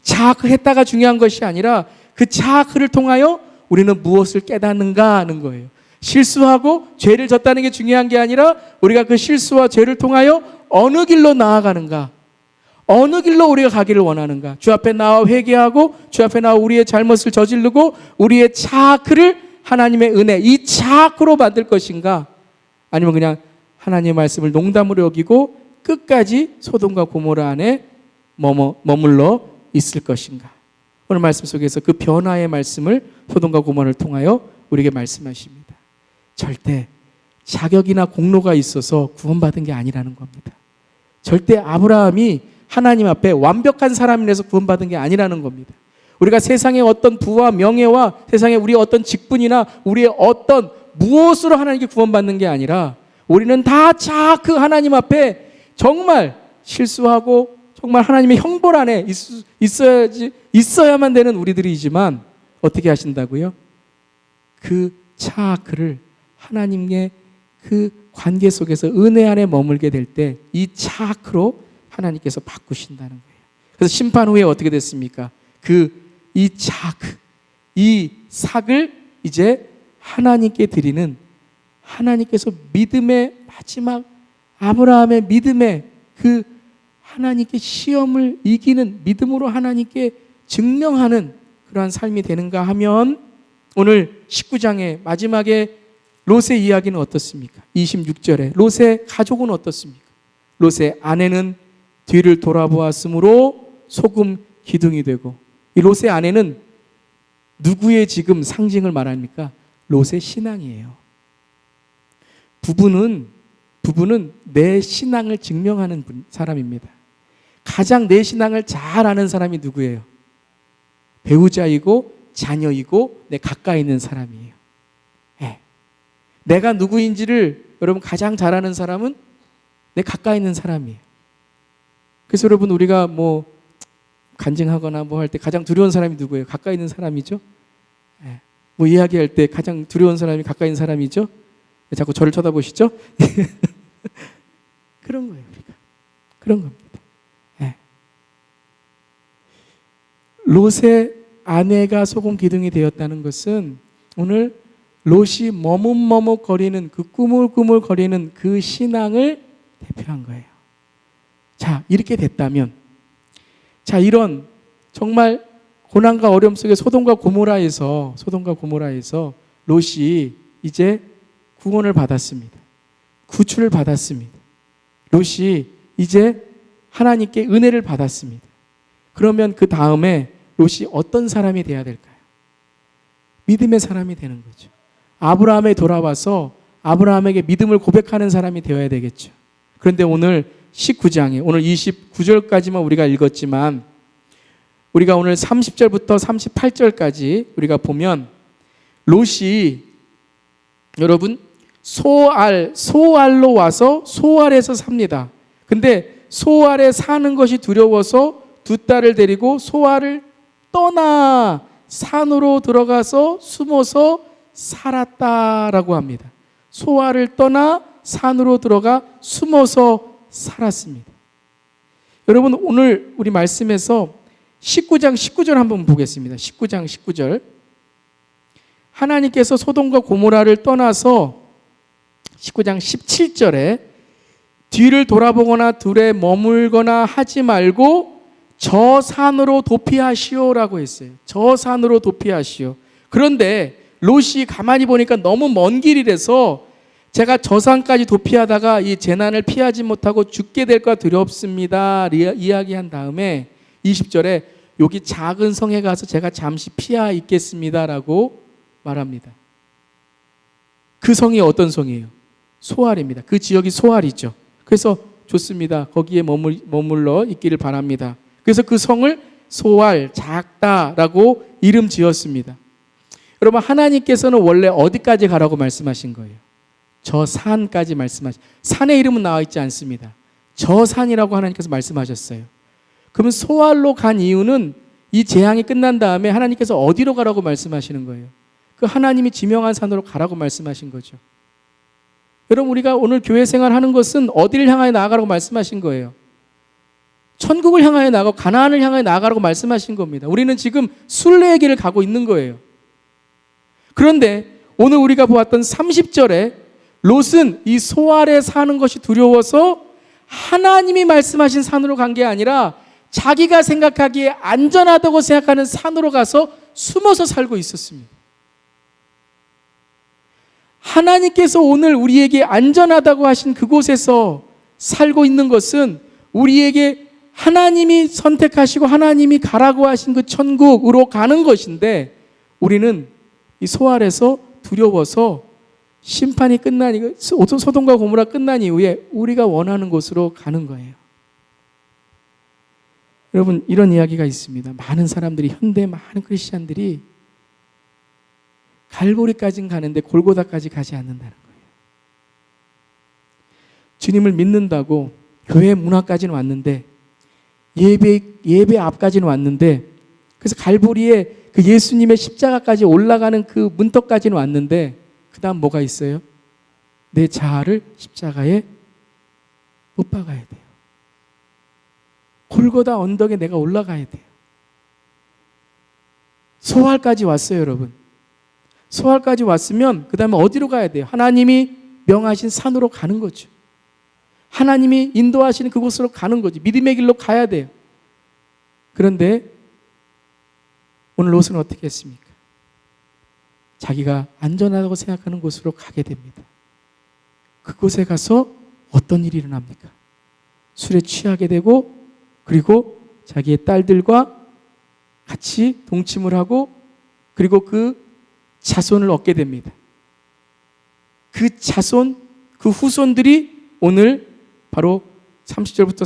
차크했다가 중요한 것이 아니라 그 차크를 통하여 우리는 무엇을 깨닫는가 하는 거예요. 실수하고 죄를 졌다는 게 중요한 게 아니라 우리가 그 실수와 죄를 통하여 어느 길로 나아가는가, 어느 길로 우리가 가기를 원하는가. 주 앞에 나와 회개하고 주 앞에 나와 우리의 잘못을 저지르고 우리의 차크를 하나님의 은혜, 이 차크로 만들 것인가, 아니면 그냥 하나님의 말씀을 농담으로 여기고 끝까지 소돔과 고모라 안에 머물러 있을 것인가. 오늘 말씀 속에서 그 변화의 말씀을 소돔과 고모라를 통하여 우리에게 말씀하십니다. 절대 자격이나 공로가 있어서 구원받은 게 아니라는 겁니다. 절대 아브라함이 하나님 앞에 완벽한 사람이라서 구원받은 게 아니라는 겁니다. 우리가 세상의 어떤 부와 명예와 세상의 우리의 어떤 직분이나 우리의 어떤 무엇으로 하나님께 구원받는 게 아니라 우리는 다 그 하나님 앞에 정말 실수하고 정말 하나님의 형벌 안에 있어야만 되는 우리들이지만 어떻게 하신다고요? 그 차크를 하나님의 그 관계 속에서 은혜 안에 머물게 될 때 이 차크로 하나님께서 바꾸신다는 거예요. 그래서 심판 후에 어떻게 됐습니까? 이 차크, 이 삭을 이제 하나님께 드리는, 하나님께서 믿음의 마지막 아브라함의 믿음의 그 하나님께 시험을 이기는 믿음으로 하나님께 증명하는 그러한 삶이 되는가 하면 오늘 19장의 마지막에 롯의 이야기는 어떻습니까? 26절에 롯의 가족은 어떻습니까? 롯의 아내는 뒤를 돌아보았으므로 소금 기둥이 되고, 이 롯의 아내는 누구의 지금 상징을 말합니까? 롯의 신앙이에요. 부부는 내 신앙을 증명하는 사람입니다. 가장 내 신앙을 잘 아는 사람이 누구예요? 배우자이고 자녀이고 내 가까이 있는 사람이에요. 네. 내가 누구인지를 여러분 가장 잘 아는 사람은 내 가까이 있는 사람이에요. 그래서 여러분 우리가 뭐 간증하거나 뭐 할 때 가장 두려운 사람이 누구예요? 가까이 있는 사람이죠. 네. 뭐 이야기할 때 가장 두려운 사람이 가까이 있는 사람이죠. 자꾸 저를 쳐다보시죠? 그런 거예요, 우리가. 그런 겁니다. 네. 롯의 아내가 소금 기둥이 되었다는 것은 오늘 롯이 머뭇머뭇거리는 그 꾸물꾸물거리는 그 신앙을 대표한 거예요. 자, 이렇게 됐다면, 자, 이런 정말 고난과 어려움 속에 소돔과 고모라에서 롯이 이제 구원을 받았습니다. 구출을 받았습니다. 롯이 이제 하나님께 은혜를 받았습니다. 그러면 그 다음에 롯이 어떤 사람이 돼야 될까요? 믿음의 사람이 되는 거죠. 아브라함에 돌아와서 아브라함에게 믿음을 고백하는 사람이 되어야 되겠죠. 그런데 오늘 19장에 오늘 29절까지만 우리가 읽었지만 우리가 오늘 30절부터 38절까지 우리가 보면 롯이 여러분 소알로 와서 소알에서 삽니다. 근데 소알에 사는 것이 두려워서 두 딸을 데리고 소알을 떠나 산으로 들어가서 숨어서 살았다라고 합니다. 소알을 떠나 산으로 들어가 숨어서 살았습니다. 여러분 오늘 우리 말씀에서 19장 19절 한번 보겠습니다. 19장 19절. 하나님께서 소돔과 고모라를 떠나서 19장 17절에 뒤를 돌아보거나 둘에 머물거나 하지 말고 저 산으로 도피하시오라고 했어요. 저 산으로 도피하시오. 그런데 롯이 가만히 보니까 너무 먼 길이라서 제가 저 산까지 도피하다가 이 재난을 피하지 못하고 죽게 될까 두렵습니다. 이야기한 다음에 20절에 여기 작은 성에 가서 제가 잠시 피하 있겠습니다라고 말합니다. 그 성이 어떤 성이에요? 소알입니다. 그 지역이 소알이죠. 그래서 좋습니다. 거기에 머물러 있기를 바랍니다. 그래서 그 성을 소알, 작다라고 이름 지었습니다. 여러분 하나님께서는 원래 어디까지 가라고 말씀하신 거예요? 저 산까지 말씀하신, 산의 이름은 나와 있지 않습니다. 저 산이라고 하나님께서 말씀하셨어요. 그러면 소알로 간 이유는 이 재앙이 끝난 다음에 하나님께서 어디로 가라고 말씀하시는 거예요? 그 하나님이 지명한 산으로 가라고 말씀하신 거죠. 여러분 우리가 오늘 교회 생활하는 것은 어디를 향하여 나아가라고 말씀하신 거예요? 천국을 향하여 나아가고 가나안을 향하여 나아가라고 말씀하신 겁니다. 우리는 지금 순례의 길을 가고 있는 거예요. 그런데 오늘 우리가 보았던 30절에 롯은 이 소알에 사는 것이 두려워서 하나님이 말씀하신 산으로 간 게 아니라 자기가 생각하기에 안전하다고 생각하는 산으로 가서 숨어서 살고 있었습니다. 하나님께서 오늘 우리에게 안전하다고 하신 그곳에서 살고 있는 것은 우리에게 하나님이 선택하시고 하나님이 가라고 하신 그 천국으로 가는 것인데 우리는 이 소알에서 두려워서 심판이 끝난 소돔과 고모라 끝난 이후에 우리가 원하는 곳으로 가는 거예요. 여러분 이런 이야기가 있습니다. 많은 사람들이 현대 많은 크리스찬들이 갈보리까지는 가는데 골고다까지 가지 않는다는 거예요. 주님을 믿는다고 교회 문화까지는 왔는데 예배 앞까지는 왔는데 그래서 갈보리에 그 예수님의 십자가까지 올라가는 그 문턱까지는 왔는데 그 다음 뭐가 있어요? 내 자아를 십자가에 못 박아야 돼요. 골고다 언덕에 내가 올라가야 돼요. 소알까지 왔어요, 여러분. 소알까지 왔으면 그 다음에 어디로 가야 돼요? 하나님이 명하신 산으로 가는 거죠. 하나님이 인도하시는 그곳으로 가는 거죠. 믿음의 길로 가야 돼요. 그런데 오늘 롯은 어떻게 했습니까? 자기가 안전하다고 생각하는 곳으로 가게 됩니다. 그곳에 가서 어떤 일이 일어납니까? 술에 취하게 되고 그리고 자기의 딸들과 같이 동침을 하고 그리고 그 자손을 얻게 됩니다. 그 자손, 그 후손들이 오늘 바로 30절부터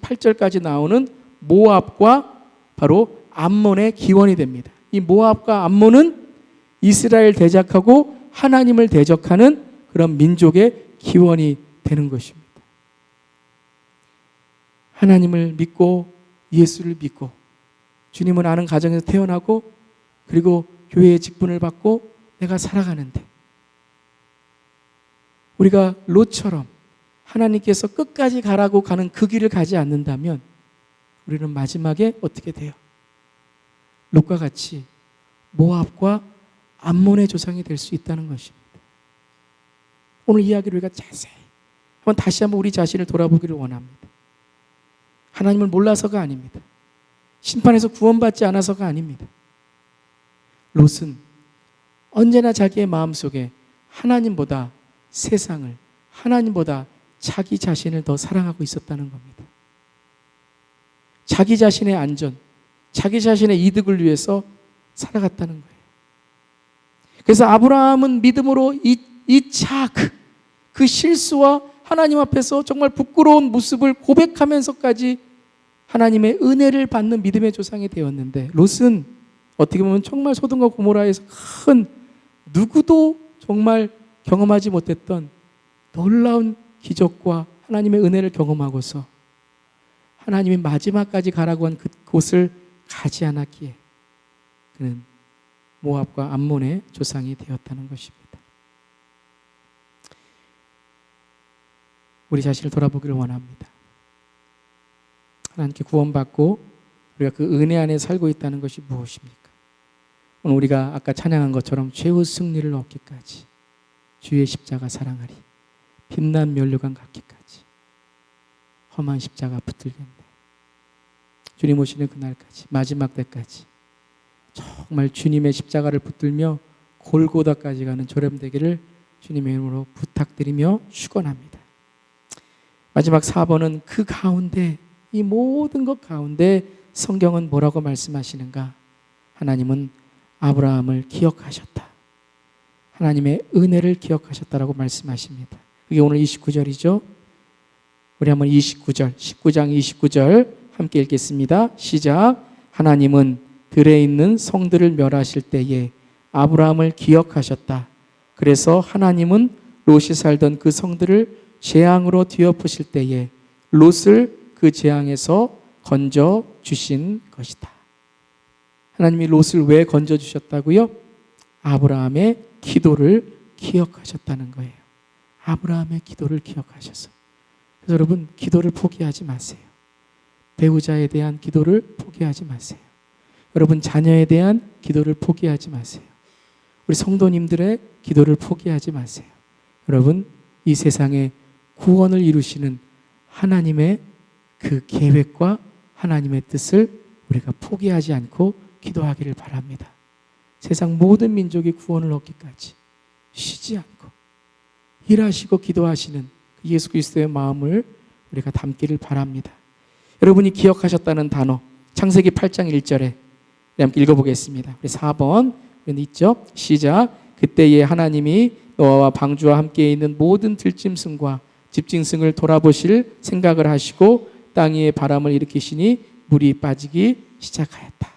38절까지 나오는 모압과 바로 암몬의 기원이 됩니다. 이 모압과 암몬은 이스라엘 대적하고 하나님을 대적하는 그런 민족의 기원이 되는 것입니다. 하나님을 믿고 예수를 믿고 주님을 아는 가정에서 태어나고 그리고 교회의 직분을 받고 내가 살아가는데 우리가 롯처럼 하나님께서 끝까지 가라고 가는 그 길을 가지 않는다면 우리는 마지막에 어떻게 돼요? 롯과 같이 모압과 암몬의 조상이 될 수 있다는 것입니다. 오늘 이야기를 우리가 자세히 다시 한번 우리 자신을 돌아보기를 원합니다. 하나님을 몰라서가 아닙니다. 심판에서 구원받지 않아서가 아닙니다. 롯은 언제나 자기의 마음속에 하나님보다 세상을, 하나님보다 자기 자신을 더 사랑하고 있었다는 겁니다. 자기 자신의 안전, 자기 자신의 이득을 위해서 살아갔다는 거예요. 그래서 아브라함은 믿음으로 그 실수와 하나님 앞에서 정말 부끄러운 모습을 고백하면서까지 하나님의 은혜를 받는 믿음의 조상이 되었는데, 롯은 어떻게 보면 정말 소돔과 고모라에서 큰, 누구도 정말 경험하지 못했던 놀라운 기적과 하나님의 은혜를 경험하고서 하나님이 마지막까지 가라고 한 그곳을 가지 않았기에 그는 모압과 암몬의 조상이 되었다는 것입니다. 우리 자신을 돌아보기를 원합니다. 하나님께 구원받고 우리가 그 은혜 안에 살고 있다는 것이 무엇입니까? 오늘 우리가 아까 찬양한 것처럼 최후 승리를 얻기까지 주의 십자가 사랑하리, 빛난 면류관 갖기까지 험한 십자가 붙들겠네. 주님 오시는 그날까지, 마지막 때까지 정말 주님의 십자가를 붙들며 골고다까지 가는 저렴 되기를 주님의 이름으로 부탁드리며 축원합니다. 마지막 4번은 그 가운데, 이 모든 것 가운데 성경은 뭐라고 말씀하시는가? 하나님은 아브라함을 기억하셨다. 하나님의 은혜를 기억하셨다라고 말씀하십니다. 그게 오늘 29절이죠. 우리 한번 29절, 19장 29절 함께 읽겠습니다. 시작. 하나님은 들에 있는 성들을 멸하실 때에 아브라함을 기억하셨다. 그래서 하나님은 롯이 살던 그 성들을 재앙으로 뒤엎으실 때에 롯을 그 재앙에서 건져 주신 것이다. 하나님이 롯을 왜 건져 주셨다고요? 아브라함의 기도를 기억하셨다는 거예요. 아브라함의 기도를 기억하셔서. 그래서 여러분, 기도를 포기하지 마세요. 배우자에 대한 기도를 포기하지 마세요. 여러분, 자녀에 대한 기도를 포기하지 마세요. 우리 성도님들의 기도를 포기하지 마세요. 여러분, 이 세상에 구원을 이루시는 하나님의 그 계획과 하나님의 뜻을 우리가 포기하지 않고 기도하기를 바랍니다. 세상 모든 민족이 구원을 얻기까지 쉬지 않고 일하시고 기도하시는 예수 그리스도의 마음을 우리가 담기를 바랍니다. 여러분이 기억하셨다는 단어, 창세기 8장 1절에 함께 읽어보겠습니다. 우리 4번 있죠? 시작. 그때에 하나님이 노아와 방주와 함께 있는 모든 들짐승과 집짐승을 돌아보실 생각을 하시고 땅 위에 바람을 일으키시니 물이 빠지기 시작하였다.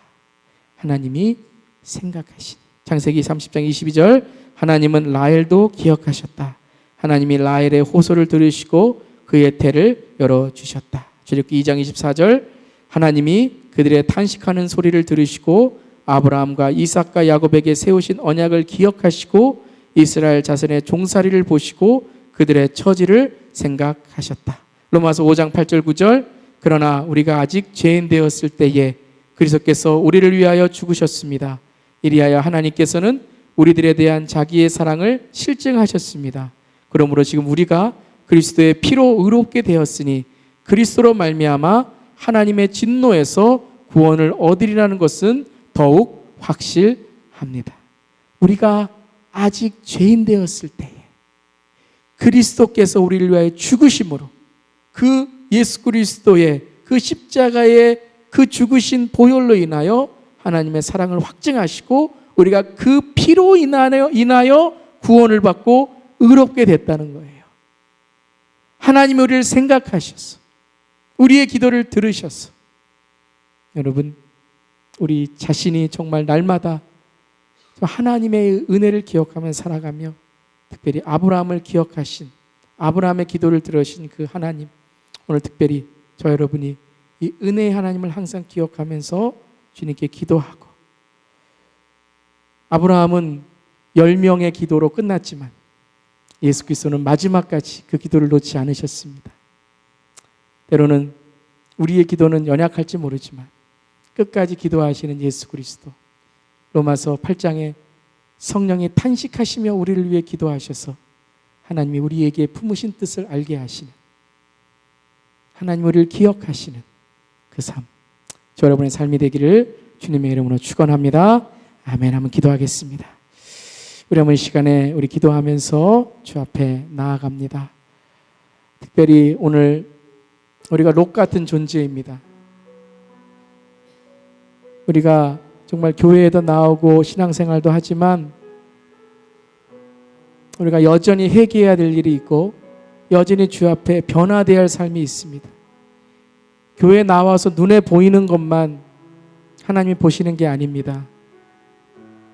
하나님이 생각하시니. 창세기 30장 22절 하나님은 라헬도 기억하셨다. 하나님이 라헬의 호소를 들으시고 그의 태를 열어주셨다. 출애굽기 2장 24절 하나님이 그들의 탄식하는 소리를 들으시고 아브라함과 이삭과 야곱에게 세우신 언약을 기억하시고 이스라엘 자손의 종살이를 보시고 그들의 처지를 생각하셨다. 로마서 5장 8절 9절 그러나 우리가 아직 죄인 되었을 때에 그리스도께서 우리를 위하여 죽으셨습니다. 이리하여 하나님께서는 우리들에 대한 자기의 사랑을 실증하셨습니다. 그러므로 지금 우리가 그리스도의 피로 의롭게 되었으니 그리스도로 말미암아 하나님의 진노에서 구원을 얻으리라는 것은 더욱 확실합니다. 우리가 아직 죄인 되었을 때에 그리스도께서 우리를 위하여 죽으심으로 그 예수 그리스도의 그 십자가의 그 죽으신 보혈로 인하여 하나님의 사랑을 확증하시고 우리가 그 피로 인하여 구원을 받고 의롭게 됐다는 거예요. 하나님이 우리를 생각하셔서 우리의 기도를 들으셔서 여러분, 우리 자신이 정말 날마다 하나님의 은혜를 기억하며 살아가며 특별히 아브라함을 기억하신, 아브라함의 기도를 들으신 그 하나님, 오늘 특별히 저 여러분이 이 은혜의 하나님을 항상 기억하면서 주님께 기도하고, 아브라함은 10명의 기도로 끝났지만 예수 그리스도는 마지막까지 그 기도를 놓지 않으셨습니다. 때로는 우리의 기도는 연약할지 모르지만 끝까지 기도하시는 예수 그리스도. 로마서 8장에 성령이 탄식하시며 우리를 위해 기도하셔서 하나님이 우리에게 품으신 뜻을 알게 하시는, 하나님 우리를 기억하시는 그 삶, 저 여러분의 삶이 되기를 주님의 이름으로 축원합니다. 아멘. 한번 기도하겠습니다. 우리 한번 이 시간에 우리 기도하면서 주 앞에 나아갑니다. 특별히 오늘 우리가 롯 같은 존재입니다. 우리가 정말 교회에도 나오고 신앙생활도 하지만 우리가 여전히 회개해야 될 일이 있고 여전히 주 앞에 변화되어야 할 삶이 있습니다. 교회에 나와서 눈에 보이는 것만 하나님이 보시는 게 아닙니다.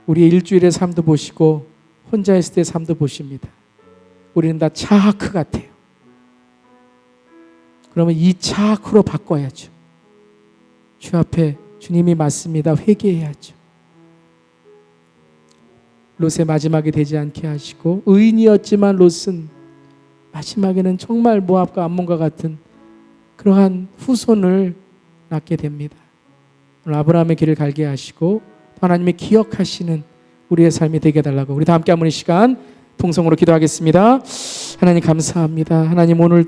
우리의 일주일의 삶도 보시고 혼자 있을 때의 삶도 보십니다. 우리는 다 차하크 같아요. 그러면 이 차하크로 바꿔야죠. 주 앞에 주님이 맞습니다. 회개해야죠. 롯의 마지막이 되지 않게 하시고, 의인이었지만 롯은 마지막에는 정말 모압과 암몬과 같은 그러한 후손을 낳게 됩니다. 오늘 아브라함의 길을 갈게 하시고 하나님의 기억하시는 우리의 삶이 되게 해달라고 우리 다 함께 한번 이 시간 통성으로 기도하겠습니다. 하나님 감사합니다. 하나님 오늘